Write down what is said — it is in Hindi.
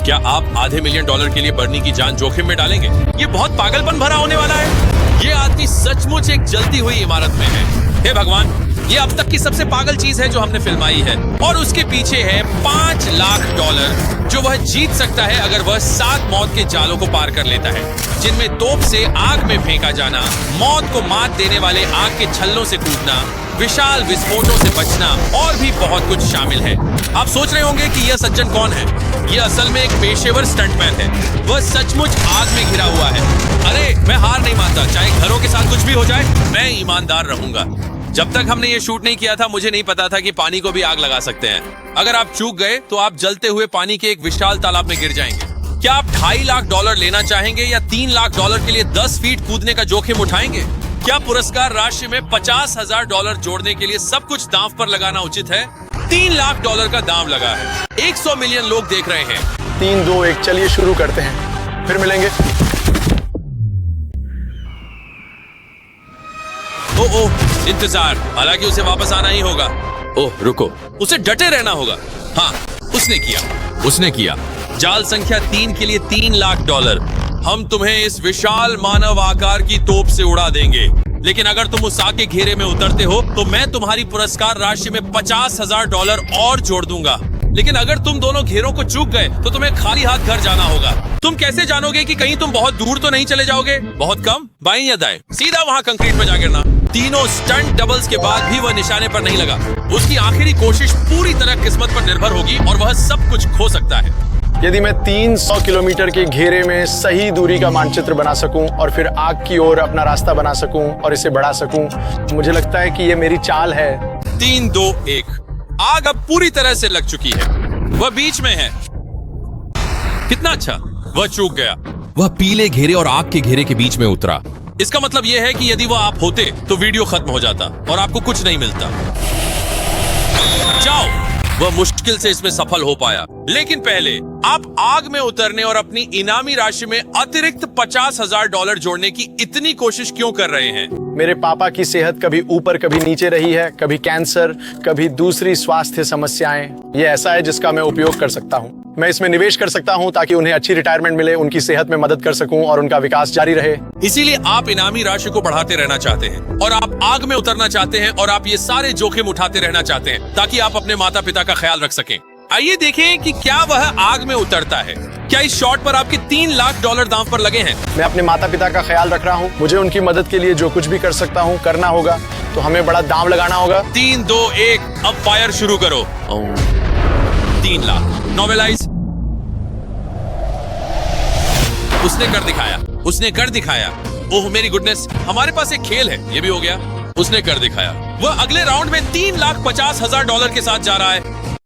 क्या आप आधे मिलियन डॉलर के लिए बर्नी की जान जोखिम में डालेंगे? ये बहुत पागलपन भरा होने वाला है। ये आदमी सचमुच एक जलती हुई इमारत में है। हे भगवान, ये अब तक की सबसे पागल चीज है जो हमने फिल्माई है। और उसके पीछे है 5 लाख डॉलर जो वह जीत सकता है अगर वह 7 मौत के जालों को पार कर लेता है, जिनमें तोप से आग में फेंका जाना, मौत को मात देने वाले आग के छल्लों से कूदना, विशाल विस्फोटों से बचना और भी बहुत कुछ शामिल है। आप सोच रहे होंगे कि यह सज्जन कौन है। यह असल में एक पेशेवर स्टंटमैन है। वह सचमुच आग में घिरा हुआ है। अरे, मैं हार नहीं मानता। चाहे घरों के साथ कुछ भी हो जाए, मैं ईमानदार रहूंगा। जब तक हमने ये शूट नहीं किया था, मुझे नहीं पता था कि पानी को भी आग लगा सकते हैं। अगर आप चूक गए तो आप जलते हुए पानी के एक विशाल तालाब में गिर जाएंगे। क्या आप 2.5 लाख डॉलर लेना चाहेंगे या 3 लाख डॉलर के लिए 10 फीट कूदने का जोखिम उठाएंगे? क्या पुरस्कार राशि में 50,000 डॉलर जोड़ने के लिए सब कुछ दांव पर लगाना उचित है? 3 लाख डॉलर का दांव लगा है। 100 मिलियन लोग देख रहे हैं। 3, 2, 1 चलिए शुरू करते हैं, फिर मिलेंगे। ओह, इंतजार। हालांकि उसे वापस आना ही होगा। ओह रुको, उसे डटे रहना होगा। हाँ, उसने किया। जाल संख्या 3 के लिए 3 लाख डॉलर। हम तुम्हें इस विशाल मानव आकार की तोप से उड़ा देंगे, लेकिन अगर तुम उस आग के घेरे में उतरते हो तो मैं तुम्हारी पुरस्कार राशि में 50,000 डॉलर और जोड़ दूंगा। लेकिन अगर तुम दोनों घेरों को चूक गए तो तुम्हें खाली हाथ घर जाना होगा। तुम कैसे जानोगे कि कहीं तुम बहुत दूर तो नहीं चले जाओगे? बहुत कम, बाएं या दाएं, सीधा वहां कंक्रीट में जा गिरना। तीनों स्टंट डबल्स के बाद भी वह निशाने पर नहीं लगा। उसकी आखिरी कोशिश पूरी तरह किस्मत पर निर्भर होगी और वह सब कुछ खो सकता है। यदि मैं 300 किलोमीटर के घेरे में सही दूरी का मानचित्र बना सकूं और फिर आग की ओर अपना रास्ता बना सकूं और इसे बढ़ा सकूं, मुझे लगता है कि ये मेरी चाल है। 3, 2, 1। आग अब पूरी तरह से लग चुकी है। वह बीच में है। कितना अच्छा, वह चूक गया। वह पीले घेरे और आग के घेरे के बीच में उतरा। इसका मतलब यह है कि यदि वह आप होते तो वीडियो खत्म हो जाता और आपको कुछ नहीं मिलता। जाओ, वह मुश्किल से इसमें सफल हो पाया। लेकिन पहले आप आग में उतरने और अपनी इनामी राशि में अतिरिक्त 50,000 डॉलर जोड़ने की इतनी कोशिश क्यों कर रहे हैं? मेरे पापा की सेहत कभी ऊपर कभी नीचे रही है, कभी कैंसर, कभी दूसरी स्वास्थ्य समस्याएं। ये ऐसा है जिसका मैं उपयोग कर सकता हूँ। मैं इसमें निवेश कर सकता हूँ ताकि उन्हें अच्छी रिटायरमेंट मिले, उनकी सेहत में मदद कर सकूं और उनका विकास जारी रहे। इसीलिए आप इनामी राशि को बढ़ाते रहना चाहते हैं और आप आग में उतरना चाहते हैं और आप ये सारे जोखिम उठाते रहना चाहते हैं ताकि आप अपने माता पिता का ख्याल रख सकें। आइए देखें कि क्या वह आग में उतरता है। क्या इस शॉट पर आपके 3 लाख डॉलर दांव पर लगे हैं? मैं अपने माता पिता का ख्याल रख रहा हूँ। मुझे उनकी मदद के लिए जो कुछ भी कर सकता हूँ करना होगा, तो हमें बड़ा दांव लगाना होगा। 3, 2, 1 अब फायर शुरू करो। 3 लाख नॉवेलाइज। उसने कर दिखाया। ओह मेरी गुडनेस, हमारे पास एक खेल है। ये भी हो गया। उसने कर दिखाया। वह अगले राउंड में 3,50,000 डॉलर के साथ जा रहा है।